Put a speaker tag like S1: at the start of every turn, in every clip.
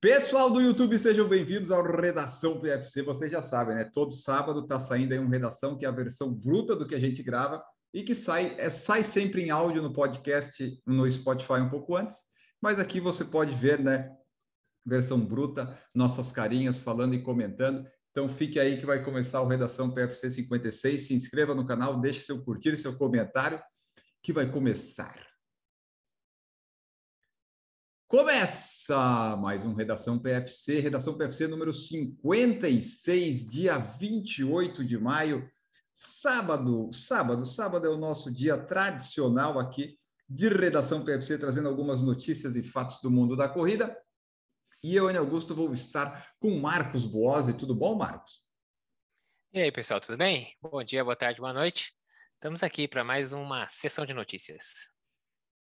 S1: Pessoal do YouTube, sejam bem-vindos ao Redação PFC. Vocês já sabem, né? Todo sábado está saindo aí um Redação, que é a versão bruta do que a gente grava e que sai sempre em áudio no podcast, no Spotify um pouco antes, mas aqui você pode ver, né? Versão bruta, nossas carinhas falando e comentando. Então fique aí que vai começar o Redação PFC 56. Se inscreva no canal, deixe seu curtir, seu comentário, que vai começar. Começa mais um Redação PFC número 56, dia 28 de maio, sábado é o nosso dia tradicional aqui de Redação PFC, trazendo algumas notícias e fatos do mundo da corrida. E eu, Enio Augusto, vou estar com Marcos Boazzi. Tudo bom, Marcos?
S2: E aí, pessoal, tudo bem? Bom dia, boa tarde, boa noite. Estamos aqui para mais uma sessão de notícias.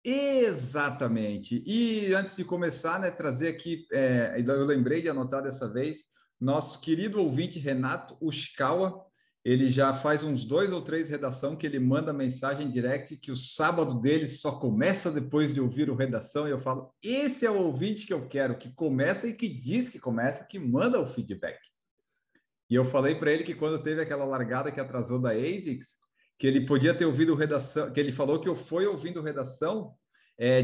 S1: Exatamente. E antes de começar, né, trazer aqui, eu lembrei de anotar dessa vez, nosso querido ouvinte Renato Ushikawa, ele já faz uns 2 ou 3 redação que ele manda mensagem direct que o sábado dele só começa depois de ouvir o redação, e eu falo, esse é o ouvinte que eu quero, que começa e que diz que começa, que manda o feedback. E eu falei para ele que quando teve aquela largada que atrasou da ASICS, que ele podia ter ouvido redação, que ele falou que eu fui ouvindo redação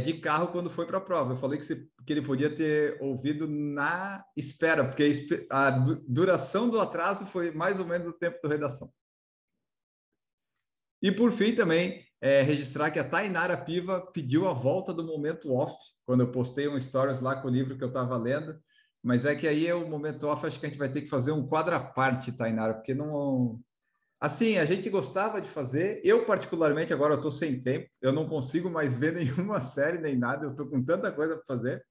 S1: de carro quando foi para a prova. Eu falei que ele podia ter ouvido na espera, porque a duração do atraso foi mais ou menos o tempo da redação. E por fim também, registrar que a Tainara Piva pediu a volta do momento off, quando eu postei um stories lá com o livro que eu estava lendo, mas é que aí é o momento off, acho que a gente vai ter que fazer um quadra parte, Tainara, porque não... Assim, a gente gostava de fazer, eu particularmente agora eu estou sem tempo, eu não consigo mais ver nenhuma série nem nada, eu estou com tanta coisa para fazer,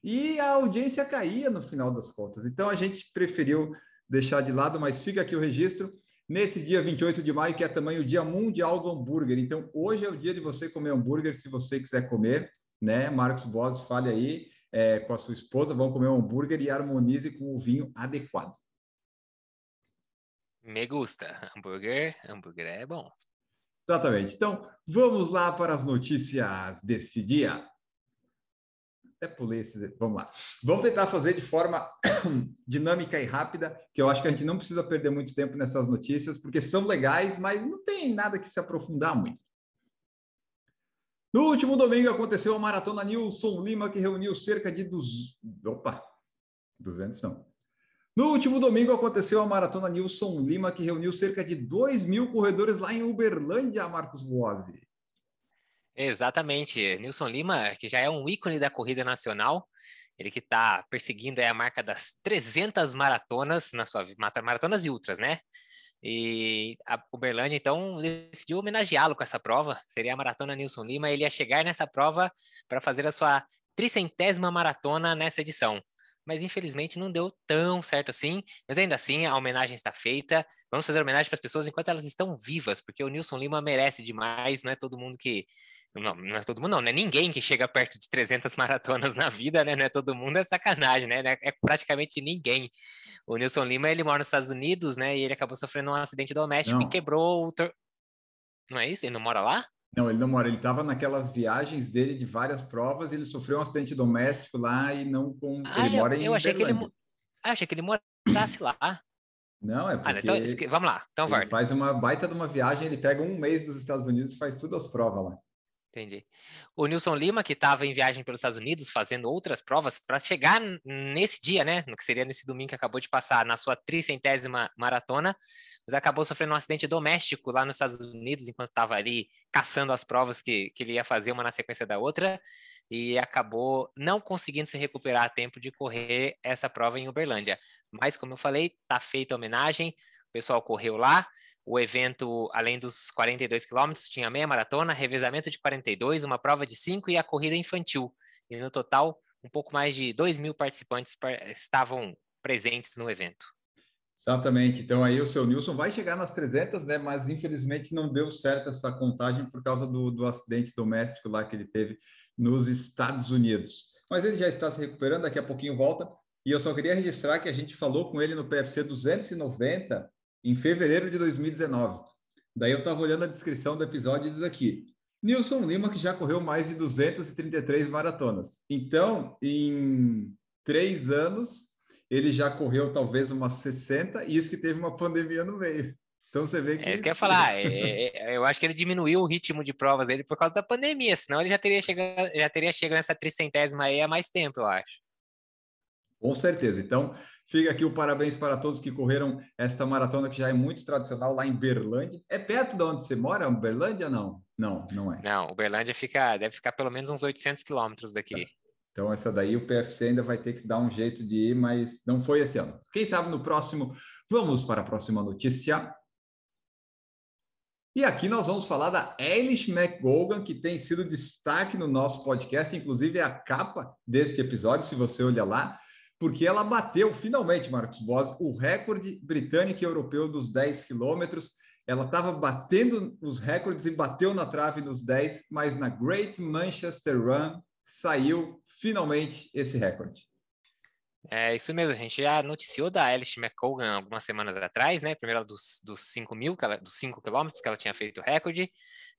S1: e a audiência caía no final das contas, então a gente preferiu deixar de lado, mas fica aqui o registro, nesse dia 28 de maio, que é também o Dia Mundial do Hambúrguer, então hoje é o dia de você comer hambúrguer, se você quiser comer, né, Marcos Boas, fale aí com a sua esposa, vão comer um hambúrguer e harmonize com o vinho adequado.
S2: Me gusta. Hambúrguer é bom.
S1: Exatamente. Então, vamos lá para as notícias deste dia. Até pulei esses... Vamos lá. Vamos tentar fazer de forma dinâmica e rápida, que eu acho que a gente não precisa perder muito tempo nessas notícias, porque são legais, mas não tem nada que se aprofundar muito. No último domingo aconteceu a Maratona Nilson Lima, que reuniu cerca de 200 não. No último domingo aconteceu a Maratona Nilson Lima, que reuniu cerca de 2.000 corredores lá em Uberlândia, Marcos Boazzi.
S2: Exatamente. Nilson Lima, que já é um ícone da corrida nacional, ele que está perseguindo a marca das 300 maratonas na sua vida, maratonas e ultras, né? E a Uberlândia, então, decidiu homenageá-lo com essa prova. Seria a Maratona Nilson Lima. Ele ia chegar nessa prova para fazer a sua 300ª maratona nessa edição. Mas, infelizmente, não deu tão certo assim. Mas, ainda assim, a homenagem está feita. Vamos fazer homenagem para as pessoas enquanto elas estão vivas, porque o Nilson Lima merece demais. Não é todo mundo que... Não é todo mundo, não é ninguém que chega perto de 300 maratonas na vida, né? Não é todo mundo, é sacanagem, né? É praticamente ninguém. O Nilson Lima, ele mora nos Estados Unidos, né? E ele acabou sofrendo um acidente doméstico e
S1: Não.
S2: quebrou o... Não é isso? Ele não mora lá?
S1: Não, ele não mora. Ele estava naquelas viagens dele de várias provas, ele sofreu um acidente doméstico lá e não com.
S2: Ah,
S1: Ele mora
S2: eu
S1: em
S2: achei que ele...
S1: Berlândia.
S2: achei que ele morasse lá.
S1: Não, é
S2: Ah, então,
S1: porque
S2: vamos lá. Então,
S1: ele
S2: vai.
S1: faz uma baita de uma viagem, ele pega um mês dos Estados Unidos e faz todas as provas lá.
S2: Entendi. O Nilson Lima, que estava em viagem pelos Estados Unidos, fazendo outras provas, para chegar nesse dia, né? No que seria nesse domingo que acabou de passar, na sua 300ª maratona, mas acabou sofrendo um acidente doméstico lá nos Estados Unidos, enquanto estava ali caçando as provas que ele ia fazer uma na sequência da outra, e acabou não conseguindo se recuperar a tempo de correr essa prova em Uberlândia. Mas, como eu falei, tá feita a homenagem, o pessoal correu lá. O evento, além dos 42 quilômetros, tinha meia maratona, revezamento de 42, uma prova de 5 e a corrida infantil. E no total, um pouco mais de 2.000 participantes estavam presentes no evento.
S1: Exatamente. Então aí o seu Nilson vai chegar nas 300, né? Mas infelizmente não deu certo essa contagem por causa do acidente doméstico lá que ele teve nos Estados Unidos. Mas ele já está se recuperando, daqui a pouquinho volta. E eu só queria registrar que a gente falou com ele no PFC 290 em fevereiro de 2019. Daí eu estava olhando a descrição do episódio e diz aqui: Nilson Lima, que já correu mais de 233 maratonas. Então, em 3 anos, ele já correu talvez umas 60, e isso que teve uma pandemia no meio. Então você vê que...
S2: É isso que eu ia falar. Eu acho que ele diminuiu o ritmo de provas dele por causa da pandemia, senão ele já teria chegado nessa 300ª aí há mais tempo, eu acho.
S1: Com certeza. Então, fica aqui o parabéns para todos que correram esta maratona, que já é muito tradicional lá em Berlândia. É perto de onde você mora, Berlândia? Não, não, não é.
S2: Não, Uberlândia deve ficar pelo menos uns 800 quilômetros daqui.
S1: Então, essa daí o PFC ainda vai ter que dar um jeito de ir, mas não foi esse ano. Quem sabe no próximo? Vamos para a próxima notícia. E aqui nós vamos falar da Eilish McGogan, que tem sido destaque no nosso podcast, inclusive é a capa deste episódio, se você olhar lá, porque ela bateu finalmente, Marcos Boas, o recorde britânico e europeu dos 10 quilômetros. Ela estava batendo os recordes e bateu na trave nos 10, mas na Great Manchester Run saiu finalmente esse recorde.
S2: É isso mesmo, a gente já noticiou da Eilish McColgan algumas semanas atrás, né? Primeiro dos 5 mil, dos 5 quilômetros que ela tinha feito o recorde,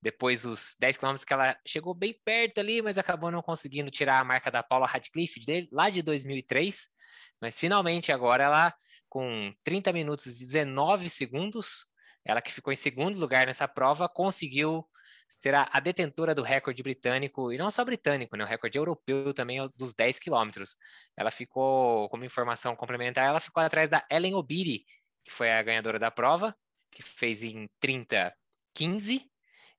S2: depois os 10 quilômetros que ela chegou bem perto ali, mas acabou não conseguindo tirar a marca da Paula Radcliffe dele, lá de 2003, mas finalmente agora ela, com 30 minutos e 19 segundos, ela que ficou em segundo lugar nessa prova, conseguiu ser a detentora do recorde britânico, e não só britânico, né? O recorde europeu também dos 10 quilômetros. Ela ficou, como informação complementar, ela ficou atrás da Ellen Obiri, que foi a ganhadora da prova, que fez em 30:15,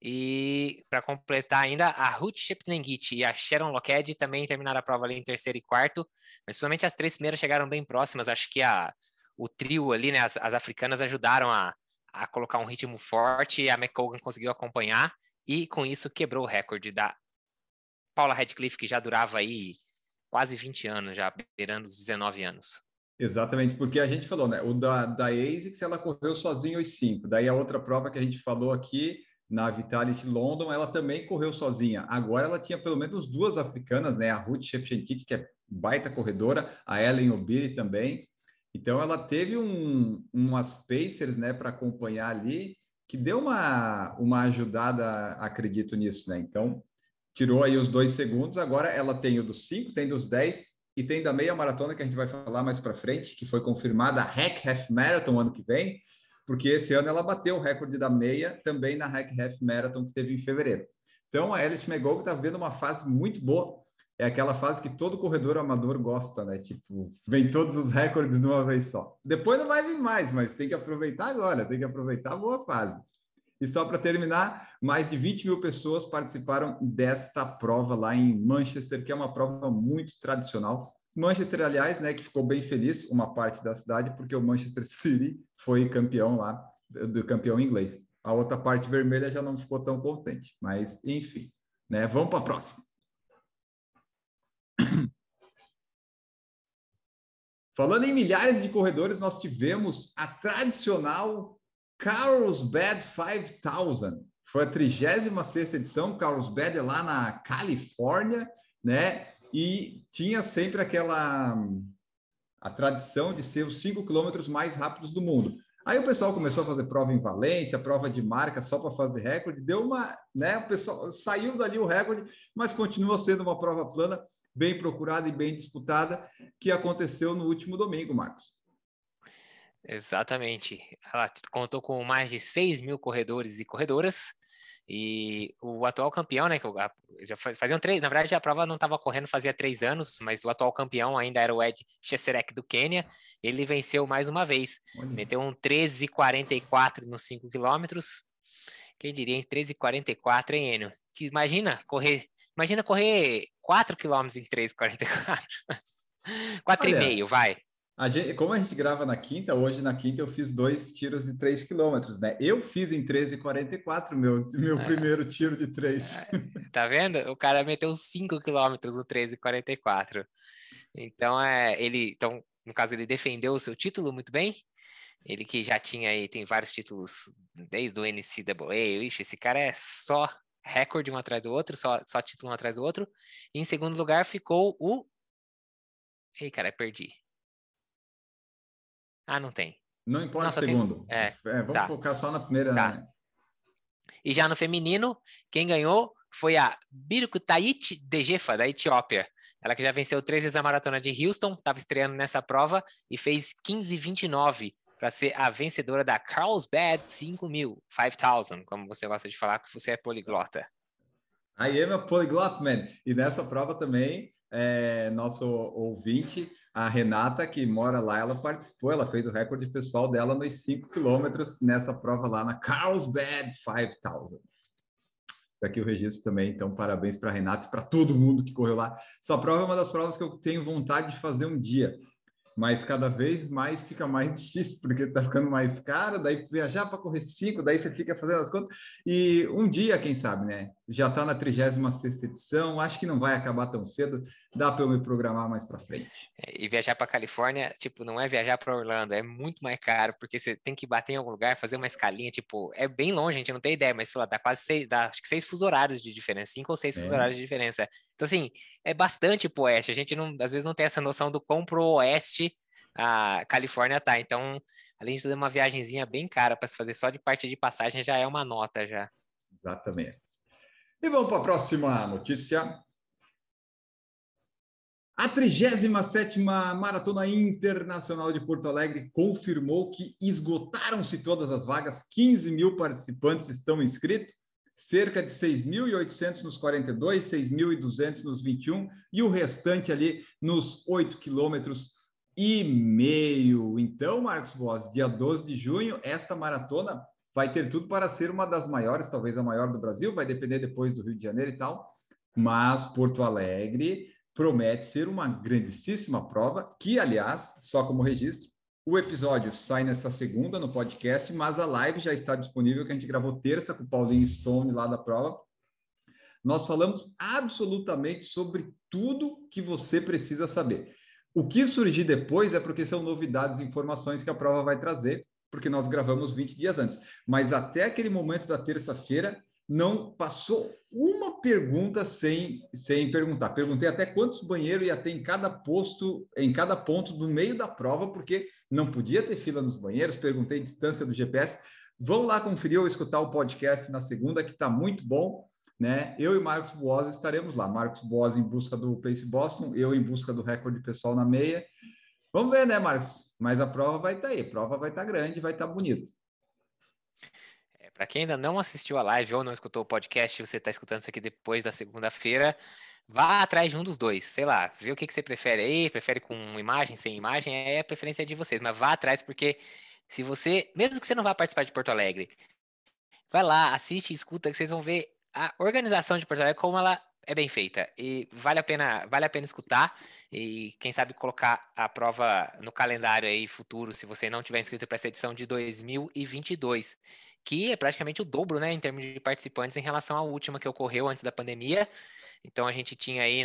S2: e para completar ainda, a Ruth Chepnengit e a Sharon Lockhead também terminaram a prova ali em terceiro e quarto, mas principalmente as 3 primeiras chegaram bem próximas. Acho que o trio ali, né, as africanas ajudaram a colocar um ritmo forte, e a McColgan conseguiu acompanhar, e com isso quebrou o recorde da Paula Radcliffe, que já durava aí quase 20 anos, já beirando os 19 anos.
S1: Exatamente, porque a gente falou, né? O da ASICS, ela correu sozinha os 5. Daí a outra prova que a gente falou aqui, na Vitality London, ela também correu sozinha. Agora ela tinha pelo menos 2 africanas, né? A Ruth Chepngetich, que é baita corredora, a Ellen Obiri também. Então ela teve umas pacers, né, para acompanhar ali, que deu uma ajudada, acredito nisso, né? Então tirou aí os 2 segundos. Agora ela tem o dos 5, tem dos 10 e tem da meia maratona, que a gente vai falar mais para frente, que foi confirmada a Hack Half Marathon ano que vem, porque esse ano ela bateu o recorde da meia também na Hack Half Marathon que teve em fevereiro. Então a Eilish McGogan está vendo uma fase muito boa. É aquela fase que todo corredor amador gosta, né? Tipo, vem todos os recordes de uma vez só. Depois não vai vir mais, mas tem que aproveitar agora, tem que aproveitar a boa fase. E só para terminar, mais de 20 mil pessoas participaram desta prova lá em Manchester, que é uma prova muito tradicional. Manchester, aliás, né, que ficou bem feliz, uma parte da cidade, porque o Manchester City foi campeão lá, do campeão inglês. A outra parte vermelha já não ficou tão contente, mas enfim, né? Vamos para a próxima. Falando em milhares de corredores, nós tivemos a tradicional Carlsbad 5000. Foi a 36ª edição. Carlsbad é lá na Califórnia, né? E tinha sempre a tradição de ser os 5 quilômetros mais rápidos do mundo. Aí o pessoal começou a fazer prova em Valência, prova de marca só para fazer recorde. Deu uma, né? O pessoal saiu dali o recorde, mas continua sendo uma prova plana, bem procurada e bem disputada, que aconteceu no último domingo, Marcos.
S2: Exatamente. Ela contou com mais de 6 mil corredores e corredoras, e o atual campeão, né, que já faziam 3, na verdade a prova não estava correndo fazia 3 anos, mas o atual campeão ainda era o Ed Cheserek do Quênia. Ele venceu mais uma vez. Olha. Meteu um 13:44 nos 5 quilômetros. Quem diria em 13:44, hein, Enio? Que imagina correr 4 quilômetros em 13:44. 4,5, vai.
S1: Como a gente grava na quinta, hoje na quinta eu fiz 2 tiros de 3 quilômetros, né? Eu fiz em 13:44 meu primeiro tiro de 3.
S2: Tá vendo? O cara meteu 5 quilômetros no 13:44. Então, então, no caso, ele defendeu o seu título muito bem. Ele que já tinha aí, tem vários títulos desde o NCAA. Ixi, esse cara é só recorde um atrás do outro, só título um atrás do outro. E em segundo lugar ficou o... Ei, cara, perdi. Ah, não tem.
S1: Não importa o segundo. Vamos
S2: tá.
S1: focar só na primeira.
S2: Tá.
S1: Né?
S2: E já no feminino, quem ganhou foi a Birkutayit Dejefa, da Etiópia. Ela que já venceu 3 vezes a maratona de Houston, estava estreando nessa prova e fez 15:29 para ser a vencedora da Carlsbad 5.000, como você gosta de falar, que você é poliglota.
S1: I am a polyglot man. E nessa prova também, nosso ouvinte, a Renata, que mora lá, ela participou, ela fez o recorde pessoal dela nos 5 quilômetros nessa prova lá na Carlsbad 5.000. Aqui o registro também, então parabéns para a Renata e para todo mundo que correu lá. Essa prova é uma das provas que eu tenho vontade de fazer um dia, mas cada vez mais fica mais difícil, porque está ficando mais caro, daí viajar para correr 5, daí você fica fazendo as contas, e um dia, quem sabe, né? Já está na 36ª edição, acho que não vai acabar tão cedo, dá para eu me programar mais para frente.
S2: E viajar para Califórnia, tipo, não é viajar para Orlando, é muito mais caro, porque você tem que bater em algum lugar, fazer uma escalinha, tipo, é bem longe, a gente não tem ideia, mas sei lá, dá quase 6, acho que 6 fuso horários de diferença, 5 ou 6 fuso horários de diferença. Então, assim, é bastante pro oeste, a gente não, às vezes não tem essa noção do quão pro oeste a Califórnia tá. Então, além de tudo, é uma viagenzinha bem cara para se fazer só de parte de passagem, já é uma nota já.
S1: Exatamente. E vamos para a próxima notícia. A 37ª Maratona Internacional de Porto Alegre confirmou que esgotaram-se todas as vagas, 15.000 participantes estão inscritos, cerca de 6.800 nos 42, 6.200 nos 21 e o restante ali nos 8,5 quilômetros. Então, Marcos Boas, dia 12 de junho, esta maratona vai ter tudo para ser uma das maiores, talvez a maior do Brasil, vai depender depois do Rio de Janeiro e tal, mas Porto Alegre promete ser uma grandíssima prova, que, aliás, só como registro, o episódio sai nessa segunda no podcast, mas a live já está disponível, que a gente gravou terça com o Paulinho Stone lá da prova. Nós falamos absolutamente sobre tudo que você precisa saber. O que surgir depois é porque são novidades e informações que a prova vai trazer, porque nós gravamos 20 dias antes. Mas até aquele momento da terça-feira, não passou uma pergunta sem perguntar. Perguntei até quantos banheiros ia ter em cada ponto do meio da prova, porque não podia ter fila nos banheiros. Perguntei distância do GPS. Vão lá conferir ou escutar o podcast na segunda, que está muito bom, né? Eu e Marcos Boas estaremos lá. Marcos Boas em busca do Pace Boston, eu em busca do recorde pessoal na meia. Vamos ver, né, Marcos? Mas a prova vai estar aí. A prova vai estar grande, vai estar bonita.
S2: Para quem ainda não assistiu a live ou não escutou o podcast, você está escutando isso aqui depois da segunda-feira, vá atrás de um dos dois, sei lá, vê o que você prefere aí, prefere com imagem, sem imagem, é a preferência de vocês, mas vá atrás porque se você, mesmo que você não vá participar de Porto Alegre, vai lá, assiste e escuta que vocês vão ver a organização de Porto Alegre como ela é bem feita e vale a pena escutar e quem sabe colocar a prova no calendário aí futuro, se você não tiver inscrito para essa edição de 2022, que é praticamente o dobro, né, em termos de participantes em relação à última que ocorreu antes da pandemia. Então a gente tinha aí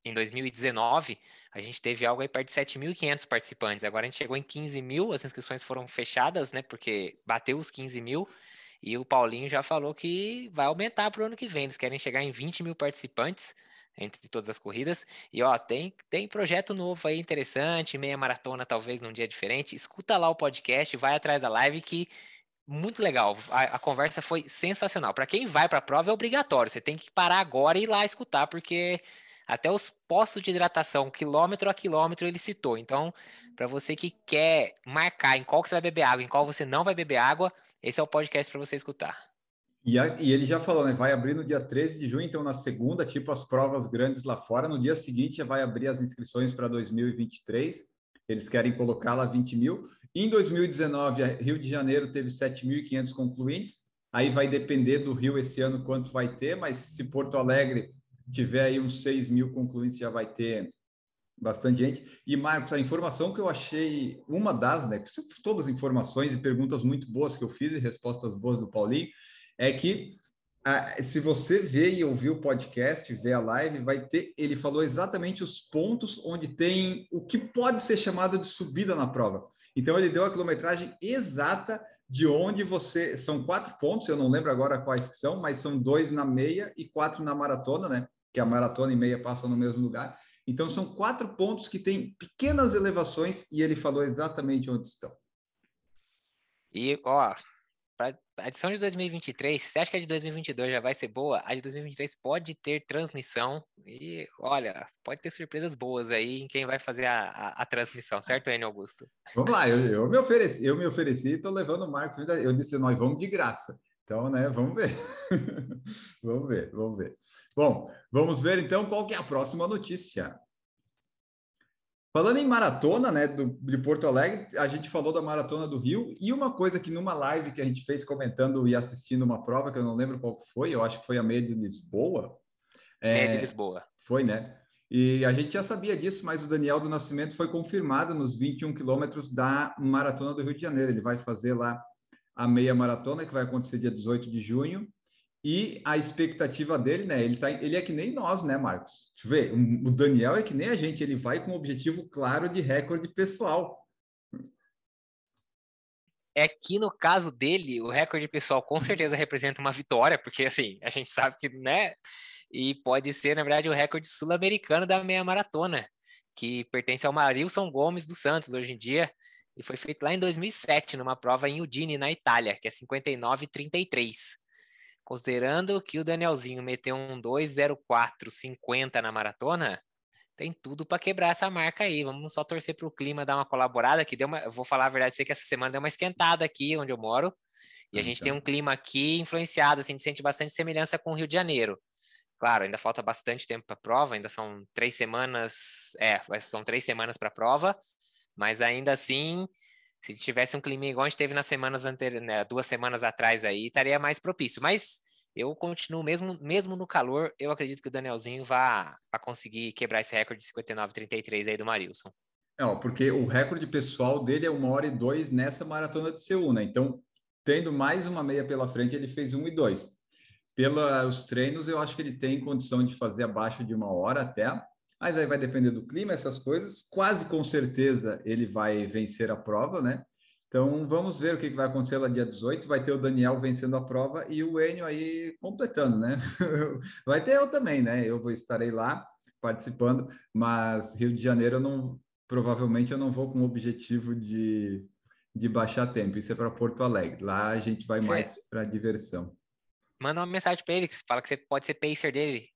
S2: em 2019, a gente teve algo aí perto de 7.500 participantes. Agora a gente chegou em 15.000, as inscrições foram fechadas, né? Porque bateu os 15.000. E o Paulinho já falou que vai aumentar para o ano que vem. Eles querem chegar em 20.000 participantes entre todas as corridas. E ó, tem projeto novo aí interessante, meia maratona talvez num dia diferente. Escuta lá o podcast, vai atrás da live que muito legal. A conversa foi sensacional. Para quem vai para a prova é obrigatório. Você tem que parar agora e ir lá escutar, porque até os postos de hidratação, quilômetro a quilômetro, ele citou. Então, para você que quer marcar em qual que você vai beber água, em qual você não vai beber água, esse é o podcast para você escutar.
S1: E ele já falou, né? Vai abrir no dia 13 de junho, então na segunda, tipo as provas grandes lá fora. No dia seguinte, vai abrir as inscrições para 2023. Eles querem colocar lá 20.000. Em 2019, Rio de Janeiro teve 7.500 concluintes. Aí vai depender do Rio esse ano quanto vai ter, mas se Porto Alegre tiver aí uns 6.000 concluintes, já vai ter bastante gente. E, Marcos, a informação que eu achei, uma das, né? Todas as informações e perguntas muito boas que eu fiz e respostas boas do Paulinho, é que se você ver e ouvir o podcast, ver a live, vai ter. Ele falou exatamente os pontos onde tem o que pode ser chamado de subida na prova. Então, ele deu a quilometragem exata de onde você. São 4 pontos, eu não lembro agora quais que são, mas são 2 na meia e 4 na maratona, né? Que a maratona e meia passam no mesmo lugar. Então, são 4 pontos que têm pequenas elevações e ele falou exatamente onde estão.
S2: E, ó, para a edição de 2023, você acha que a de 2022 já vai ser boa? A de 2023 pode ter transmissão e, olha, pode ter surpresas boas aí em quem vai fazer a transmissão, certo, Enio Augusto?
S1: Vamos lá, eu me ofereci e estou levando o Marcos. Eu disse, nós vamos de graça. Então, né, vamos ver. Vamos ver, vamos ver. Bom, vamos ver então qual que é a próxima notícia. Falando em maratona, né, de Porto Alegre, a gente falou da Maratona do Rio, e uma coisa que numa live que a gente fez comentando e assistindo uma prova, que eu não lembro qual foi, eu acho que foi a meia de Lisboa.
S2: Meia de Lisboa.
S1: Foi, né? E a gente já sabia disso, mas o Daniel do Nascimento foi confirmado nos 21 quilômetros da Maratona do Rio de Janeiro. Ele vai fazer lá a meia maratona, que vai acontecer dia 18 de junho, e a expectativa dele, né? Ele é que nem nós, né, Marcos? Deixa eu ver, o Daniel é que nem a gente, ele vai com um objetivo claro de recorde pessoal.
S2: É que no caso dele, o recorde pessoal com certeza representa uma vitória, porque assim, a gente sabe que, né? E pode ser, na verdade, o recorde sul-americano da meia maratona, que pertence ao Marilson Gomes dos Santos hoje em dia, e foi feito lá em 2007, numa prova em Udine, na Itália, que é 59,33. Considerando que o Danielzinho meteu um 2:04,50 na maratona, tem tudo para quebrar essa marca aí. Vamos só torcer para o clima dar uma colaborada, que eu vou falar a verdade, sei que essa semana deu uma esquentada aqui onde eu moro, e a gente tem um clima aqui influenciado, assim, a gente sente bastante semelhança com o Rio de Janeiro. Claro, ainda falta bastante tempo para a prova, ainda são 3 semanas, são 3 semanas para a prova, mas ainda assim, se tivesse um clima igual a gente teve nas semanas anteriores, né, 2 semanas atrás aí, estaria mais propício. Mas eu continuo, mesmo no calor, eu acredito que o Danielzinho vai conseguir quebrar esse recorde de 59,33 aí do Marilson.
S1: Porque o recorde pessoal dele é 1h02 nessa maratona de Seul, né? Então, tendo mais uma meia pela frente, ele fez 1:02. Pelos treinos, eu acho que ele tem condição de fazer abaixo de 1 hora até, mas aí vai depender do clima, essas coisas. Quase com certeza ele vai vencer a prova, né? Então vamos ver o que vai acontecer lá dia 18. Vai ter o Daniel vencendo a prova e o Enio aí completando, né? Vai ter eu também, né? Estarei lá participando, mas Rio de Janeiro provavelmente eu não vou com o objetivo de baixar tempo. Isso é para Porto Alegre. Lá a gente vai
S2: Você
S1: mais para diversão.
S2: manda uma mensagem para ele, que fala que você pode ser pacer dele,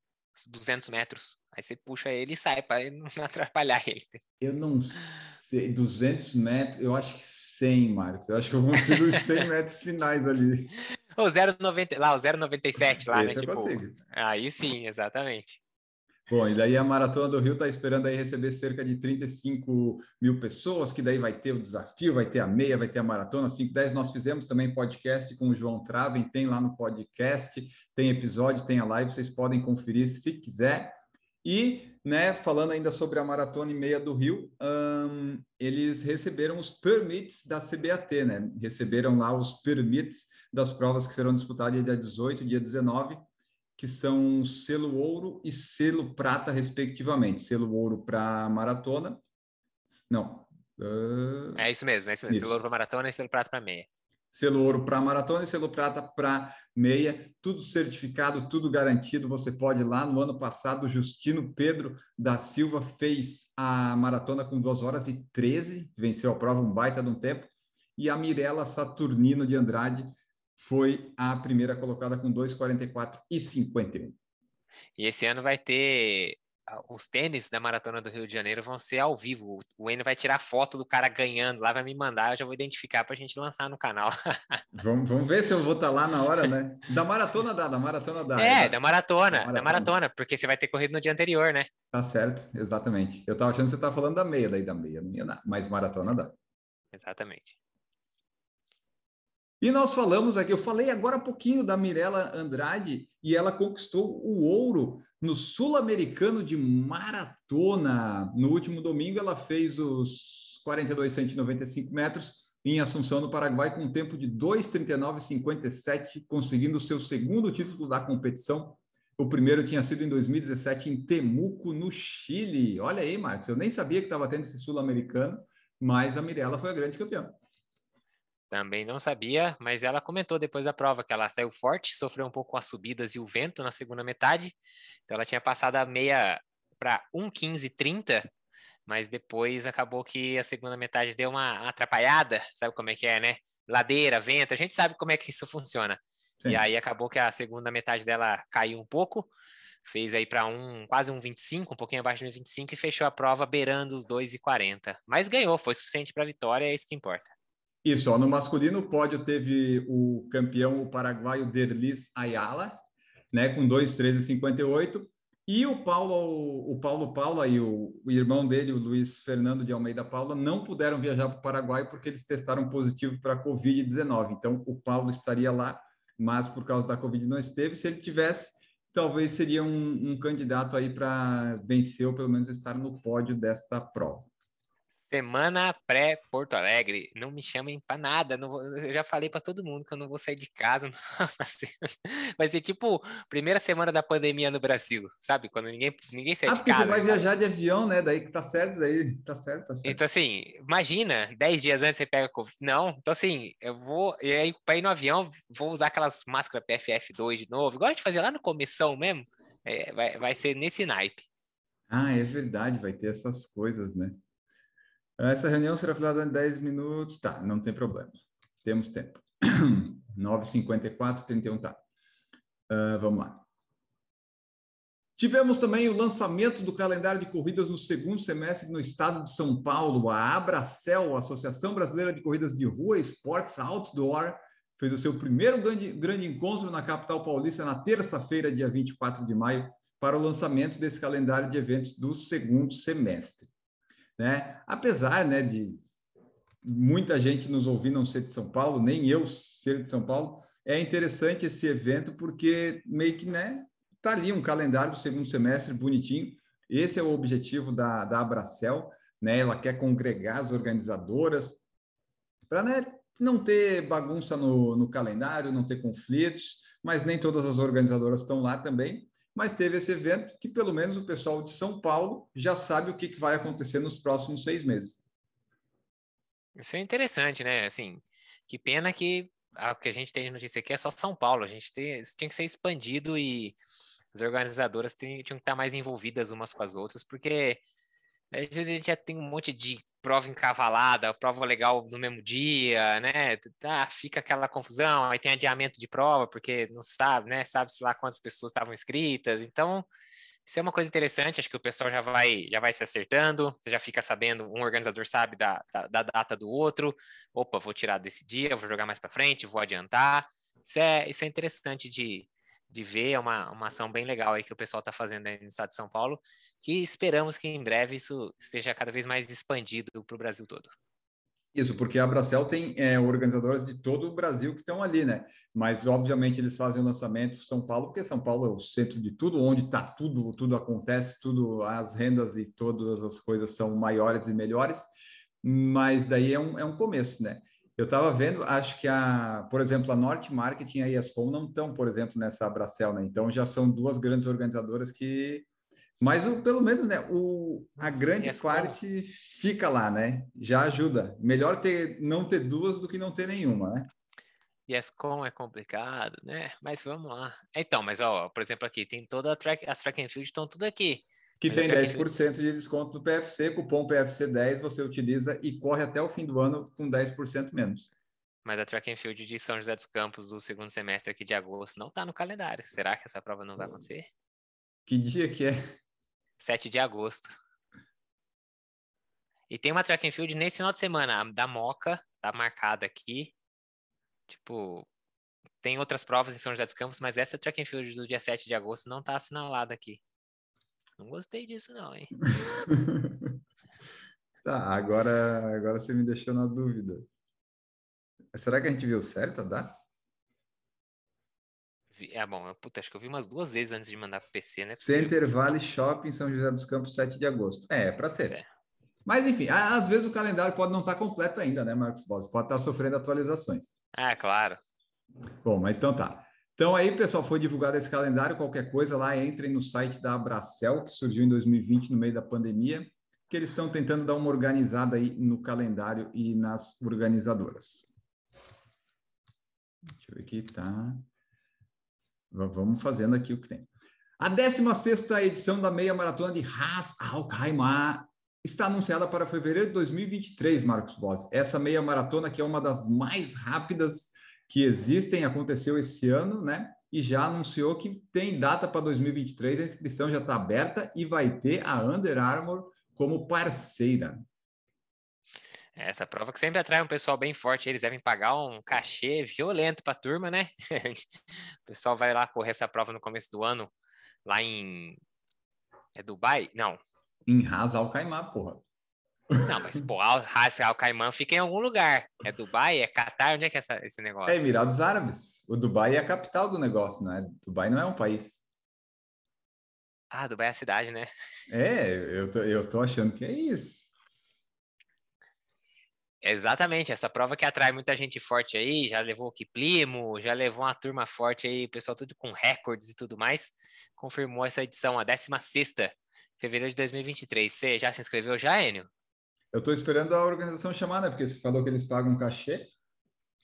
S2: 200 metros. Aí você puxa ele e sai, para não atrapalhar ele.
S1: Eu não sei, 200 metros, eu acho que 100, Marcos. Eu acho que eu consigo os 100 metros finais ali.
S2: O 0,90, lá, o 0,97 lá, né?
S1: Esse eu
S2: Tipo,
S1: consigo.
S2: aí sim, exatamente.
S1: Bom, e daí a Maratona do Rio está esperando aí receber cerca de 35 mil pessoas, que daí vai ter o desafio, vai ter a meia, vai ter a maratona, 5:10. Nós fizemos também podcast com o João Traven, tem lá no podcast, tem episódio, tem a live, vocês podem conferir se quiser. E, né, falando ainda sobre a Maratona e Meia do Rio, eles receberam os permits da CBAT, né? Receberam lá os permits das provas que serão disputadas dia 18 e dia 19, que são selo ouro e selo prata, respectivamente. Selo ouro para maratona. Não.
S2: É isso mesmo, é isso mesmo. Selo
S1: Isso.
S2: ouro para maratona e selo prata para meia.
S1: Selo ouro para maratona e selo prata para meia, tudo certificado, tudo garantido. Você pode ir lá. No ano passado, o Justino Pedro da Silva fez a maratona com 2h13, venceu a prova, um baita de um tempo. E a Mirella Saturnino de Andrade foi a primeira colocada com 2:44,51.
S2: E esse ano vai ter os tênis da Maratona do Rio de Janeiro vão ser ao vivo. O Enio vai tirar foto do cara ganhando lá, vai me mandar, eu já vou identificar para a gente lançar no canal.
S1: Vamos ver se eu vou estar lá na hora, né? Da maratona dá. Da
S2: Da
S1: maratona.
S2: maratona, porque você vai ter corrido no dia anterior, né?
S1: Tá certo, exatamente. Eu tava achando que você tava falando da meia, daí da meia não ia dar, mas maratona dá.
S2: Exatamente.
S1: E nós falamos aqui, eu falei agora há pouquinho da Mirella Andrade e ela conquistou o ouro no Sul-Americano de Maratona. No último domingo ela fez os 42,195 metros em Assunção, no Paraguai, com um tempo de 2:39,57, conseguindo o seu segundo título da competição. O primeiro tinha sido em 2017 em Temuco, no Chile. Olha aí, Marcos, eu nem sabia que estava tendo esse sul-americano, mas a Mirella foi a grande campeã.
S2: Também não sabia, mas ela comentou depois da prova que ela saiu forte, sofreu um pouco com as subidas e o vento na segunda metade. Então ela tinha passado a meia para 1:15,30 mas depois acabou que a segunda metade deu uma atrapalhada, sabe como é que é, né? Ladeira, vento, a gente sabe como é que isso funciona. E
S1: Sim.
S2: aí acabou que a segunda metade dela caiu um pouco, fez aí para quase um 25, um pouquinho abaixo de 25 e fechou a prova beirando os 2,40. Mas ganhou, foi suficiente para a vitória, é isso que importa.
S1: Isso, ó, no masculino, o pódio teve o campeão, o paraguaio Derlis Ayala, né, com 2,13,58, e o Paulo Paula e o irmão dele, o Luiz Fernando de Almeida Paula, não puderam viajar para o Paraguai porque eles testaram positivo para a Covid-19. Então, o Paulo estaria lá, mas por causa da Covid não esteve. Se ele tivesse, talvez seria um candidato aí para vencer ou pelo menos estar no pódio desta prova.
S2: Semana pré-Porto Alegre, não me chamem pra nada. Eu já falei pra todo mundo que eu não vou sair de casa. Vai ser tipo primeira semana da pandemia no Brasil, sabe? Quando ninguém sai
S1: Ah,
S2: de
S1: porque você
S2: casa.
S1: vai viajar de avião, né? Daí que tá certo, daí tá certo, tá certo.
S2: Então, assim, imagina, 10 dias antes você pega Covid. Não, então, assim, eu vou. E aí, pra ir no avião, vou usar aquelas máscaras PFF2 de novo, igual a gente fazia lá no começão mesmo. Vai ser nesse naipe.
S1: Ah, é verdade, vai ter essas coisas, né? Essa reunião será finalizada em 10 minutos. Tá, não tem problema. Temos tempo. 9h54, 31, tá. Vamos lá. Tivemos também o lançamento do calendário de corridas no segundo semestre no estado de São Paulo. A Abracel, a Associação Brasileira de Corridas de Rua Esportes Outdoor, fez o seu primeiro grande encontro na capital paulista na terça-feira, dia 24 de maio, para o lançamento desse calendário de eventos do segundo semestre. Né? Apesar, né, de muita gente nos ouvir não ser de São Paulo, nem eu ser de São Paulo, é interessante esse evento porque meio que, né, tá ali um calendário do segundo semestre bonitinho. Esse é o objetivo da Abracel, né? Ela quer congregar as organizadoras para, né, não ter bagunça no calendário, não ter conflitos, mas nem todas as organizadoras estão lá também. Mas teve esse evento que pelo menos o pessoal de São Paulo já sabe o que vai acontecer nos próximos 6 meses.
S2: Isso é interessante, né? Assim, que pena que o que a gente tem de notícia aqui é só São Paulo. Isso tinha que ser expandido e as organizadoras tinham que estar mais envolvidas umas com as outras, porque às vezes a gente já tem um monte de prova encavalada, prova legal no mesmo dia, né? Fica aquela confusão, aí tem adiamento de prova, porque não sabe, né? Sabe-se lá quantas pessoas estavam inscritas. Então, isso é uma coisa interessante, acho que o pessoal já vai se acertando, você já fica sabendo, um organizador sabe da data do outro, opa, vou tirar desse dia, vou jogar mais para frente, vou adiantar. Isso é interessante de ver, é uma ação bem legal aí que o pessoal está fazendo aí no estado de São Paulo, que esperamos que em breve isso esteja cada vez mais expandido para o Brasil todo.
S1: Isso, porque a Abracel tem organizadoras de todo o Brasil que estão ali, né? Mas, obviamente, eles fazem o lançamento em São Paulo, porque São Paulo é o centro de tudo, onde está tudo, tudo acontece, tudo, as rendas e todas as coisas são maiores e melhores, mas daí é um começo, né? Eu estava vendo, acho que, por exemplo, a Norte Marketing e a ESCOM não estão, por exemplo, nessa Abracel, né? Então, já são duas grandes organizadoras que mas pelo menos, né, a grande
S2: ESCOM,
S1: parte fica lá, né? Já ajuda. Melhor não ter duas do que não ter nenhuma, né?
S2: ESCOM é complicado, né? Mas vamos lá. Então, mas ó, por exemplo, aqui tem toda as track and field estão tudo aqui.
S1: Que
S2: Mas a
S1: tem
S2: track and
S1: dez
S2: field
S1: por cento de desconto no PFC, cupom PFC10 você utiliza e corre até o fim do ano com 10% menos.
S2: Mas a track and field de São José dos Campos do segundo semestre aqui de agosto não está no calendário. Será que essa prova não vai acontecer?
S1: Que dia que é?
S2: 7 de agosto. E tem uma track and field nesse final de semana, a da Moca, tá marcada aqui. Tipo, tem outras provas em São José dos Campos, mas essa track and field do dia 7 de agosto não tá assinalada aqui. Não gostei disso não, hein?
S1: Tá, agora você me deixou na dúvida. Será que a gente viu certo a data?
S2: Bom, puta, acho que eu vi umas 2 vezes antes de mandar pro PC, não é possível.
S1: Center Valley Shopping, São José dos Campos, 7 de agosto. É para
S2: Pois
S1: ser.
S2: é.
S1: Mas, enfim, às vezes o calendário pode não estar completo ainda, né, Marcos Boss? Pode estar sofrendo atualizações.
S2: Ah, claro.
S1: Bom, mas então tá. Então aí, pessoal, foi divulgado esse calendário. Qualquer coisa lá, entrem no site da Abracel, que surgiu em 2020, no meio da pandemia, que eles estão tentando dar uma organizada aí no calendário e nas organizadoras. Deixa eu ver aqui, tá. Vamos fazendo aqui o que tem. A 16ª edição da meia maratona de Ras Al Khaimah está anunciada para fevereiro de 2023, Marcos Boss. Essa meia maratona, que é uma das mais rápidas que existem, aconteceu esse ano, né? E já anunciou que tem data para 2023, a inscrição já está aberta e vai ter a Under Armour como parceira.
S2: Essa prova que sempre atrai um pessoal bem forte, eles devem pagar um cachê violento para a turma, né? O pessoal vai lá correr essa prova no começo do ano, lá em... É Dubai? Não.
S1: Em Ras Al Khaimah, porra.
S2: Não, mas, pô, Ras Al Khaimah fica em algum lugar. É Dubai? É Catar? Onde é que é esse
S1: É
S2: negócio?
S1: Emirados Árabes. O Dubai é a capital do negócio, não é? Dubai não é um país.
S2: Ah, Dubai é a cidade, né?
S1: Eu tô achando que é isso.
S2: Exatamente, essa prova que atrai muita gente forte aí, já levou o Kiplimo, já levou uma turma forte aí, o pessoal tudo com recordes e tudo mais, confirmou essa edição, a 16ª, fevereiro de 2023. Você já se inscreveu já, Enio?
S1: Eu tô esperando a organização chamar, né? Porque você falou que eles pagam um cachê.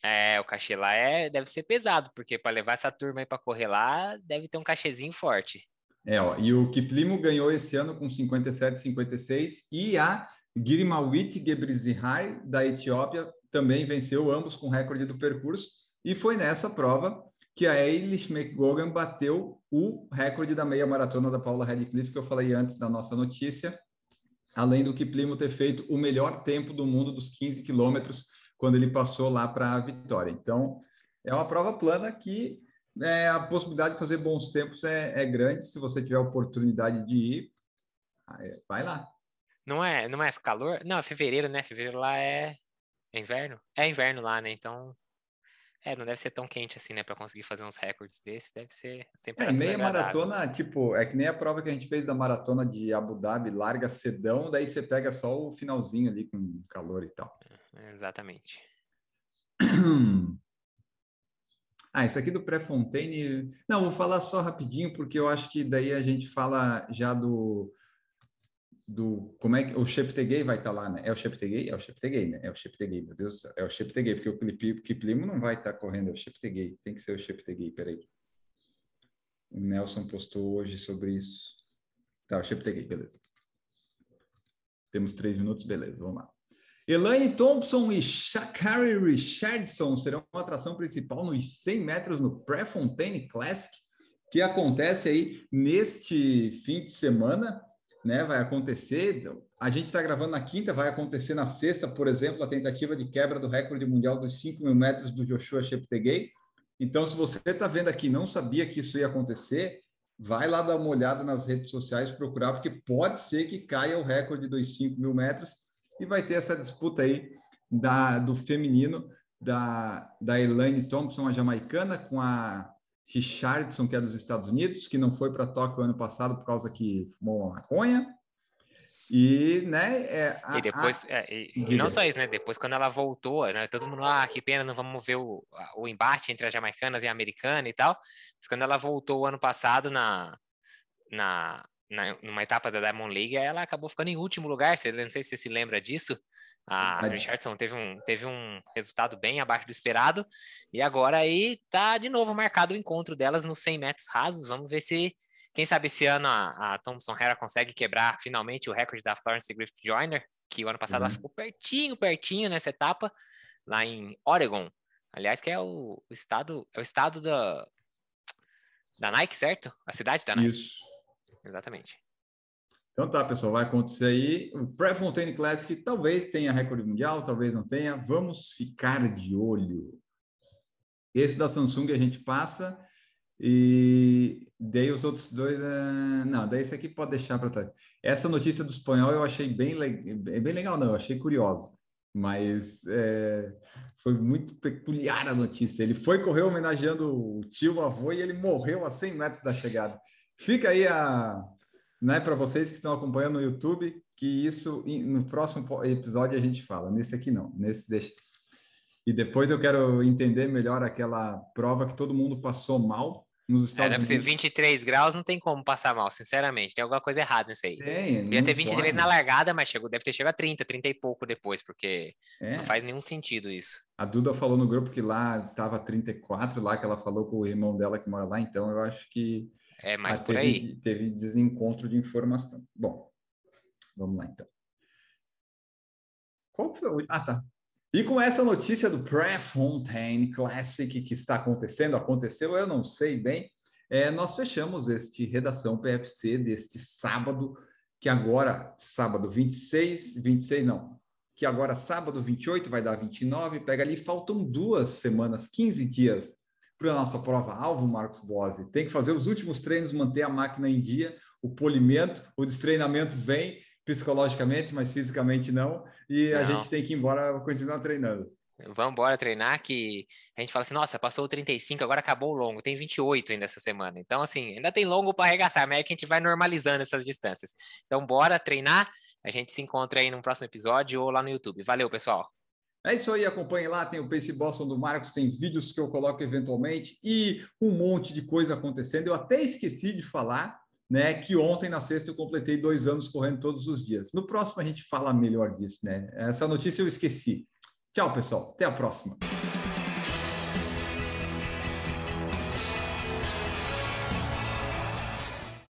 S2: É, o cachê lá deve ser pesado, porque para levar essa turma aí para correr lá, deve ter um cachezinho forte.
S1: Ó, e o Kiplimo ganhou esse ano com 57,56 e a Girimawit Gebrselassie da Etiópia também venceu, ambos com recorde do percurso. E foi nessa prova que a Eilish McGogan bateu o recorde da meia maratona da Paula Radcliffe, que eu falei antes da nossa notícia, além do Kiplimo ter feito o melhor tempo do mundo dos 15 quilômetros quando ele passou lá para a vitória. Então, é uma prova plana que a possibilidade de fazer bons tempos é grande. Se você tiver a oportunidade de ir, vai lá.
S2: Não é calor? Não, é fevereiro, né? Fevereiro lá é inverno? É inverno lá, né? Então, não deve ser tão quente assim, né? Para conseguir fazer uns recordes desses, deve ser
S1: E
S2: temperatura
S1: meia
S2: agradável.
S1: maratona, tipo, é que nem a prova que a gente fez da maratona de Abu Dhabi, larga cedão, daí você pega só o finalzinho ali com calor e tal.
S2: Exatamente.
S1: Isso aqui do Pré-Fontaine. Não, vou falar só rapidinho, porque eu acho que daí a gente fala já do como é que o Cheptegei vai estar lá, né? É o Cheptegei? É o Cheptegei, né? É o Cheptegei, meu Deus do céu. É o Cheptegei, porque o Kiplimo não vai estar correndo, é o Cheptegei. Tem que ser o Cheptegei, peraí. O Nelson postou hoje sobre isso. Tá, o Cheptegei, beleza. Temos 3 minutos, beleza, vamos lá. Elaine Thompson e Sha'Carri Richardson serão a atração principal nos 100 metros no Prefontaine Classic, que acontece aí neste fim de semana, né? Vai acontecer. A gente está gravando na quinta, vai acontecer na sexta, por exemplo, a tentativa de quebra do recorde mundial dos 5.000 metros do Joshua Cheptegei. Então, se você está vendo aqui e não sabia que isso ia acontecer, vai lá dar uma olhada nas redes sociais, procurar, porque pode ser que caia o recorde dos 5.000 metros e vai ter essa disputa aí do feminino, da Elaine Thompson, a jamaicana, com a Richardson, que é dos Estados Unidos, que não foi para Tóquio ano passado por causa que fumou maconha. E, né,
S2: E depois, e não só isso, né? Depois, quando ela voltou, né? Todo mundo, que pena, não vamos ver o embate entre as jamaicanas e a americana e tal. Mas quando ela voltou ano passado numa etapa da Diamond League, ela acabou ficando em último lugar. Não sei se você se lembra disso. A Richardson teve um resultado bem abaixo do esperado. E agora aí tá de novo marcado o encontro delas nos 100 metros rasos. Vamos ver se, quem sabe esse ano a Thompson Herah consegue quebrar finalmente o recorde da Florence Griffith Joyner, que o ano passado ela ficou pertinho nessa etapa, lá em Oregon. Aliás, que é o estado da Nike, certo? A cidade da Nike.
S1: Isso.
S2: Exatamente.
S1: Então tá, pessoal, vai acontecer aí. O Prefontaine Classic talvez tenha recorde mundial, talvez não tenha. Vamos ficar de olho. Esse da Samsung a gente passa e daí os outros dois... Não, daí esse aqui pode deixar para trás. Essa notícia do espanhol eu achei bem legal, não, eu achei curiosa. Mas foi muito peculiar a notícia. Ele foi correr homenageando o tio, o avô, e ele morreu a 100 metros da chegada. Fica aí né, para vocês que estão acompanhando no YouTube, que isso no próximo episódio a gente fala. Nesse aqui não, nesse deixa. E depois eu quero entender melhor aquela prova que todo mundo passou mal nos Estados
S2: Deve ser
S1: Unidos.
S2: 23 graus, não tem como passar mal, sinceramente. Tem alguma coisa errada nisso aí. Devia ter
S1: Não
S2: 23 na
S1: pode.
S2: largada, mas deve ter chegado a 30 e pouco depois, porque não
S1: É.
S2: faz nenhum sentido isso.
S1: A Duda falou no grupo que lá estava 34, lá que ela falou com o irmão dela que mora lá, então eu acho que
S2: É mais por aí.
S1: teve desencontro de informação. Bom, vamos lá então. Qual foi? Ah, tá. E com essa notícia do Prefontaine Classic que está aconteceu, eu não sei bem, nós fechamos este Redação PFC deste sábado, que agora, sábado 26 não, que agora sábado 28 vai dar 29, pega ali, faltam 2 semanas, 15 dias para a nossa prova-alvo, Marcos Bose. Tem que fazer os últimos treinos, manter a máquina em dia, o polimento, o destreinamento vem psicologicamente, mas fisicamente não, e a
S2: Não.
S1: gente tem que ir embora continuar treinando.
S2: Vamos embora treinar, que a gente fala assim, nossa, passou o 35, agora acabou o longo, tem 28 ainda essa semana. Então, assim, ainda tem longo para arregaçar, mas é que a gente vai normalizando essas distâncias. Então, bora treinar, a gente se encontra aí no próximo episódio ou lá no YouTube. Valeu, pessoal!
S1: É isso aí, acompanhe lá, tem o Pace Boston do Marcos, tem vídeos que eu coloco eventualmente e um monte de coisa acontecendo. Eu até esqueci de falar, né, que ontem na sexta eu completei 2 anos correndo todos os dias. No próximo a gente fala melhor disso, né? Essa notícia eu esqueci. Tchau, pessoal. Até a próxima.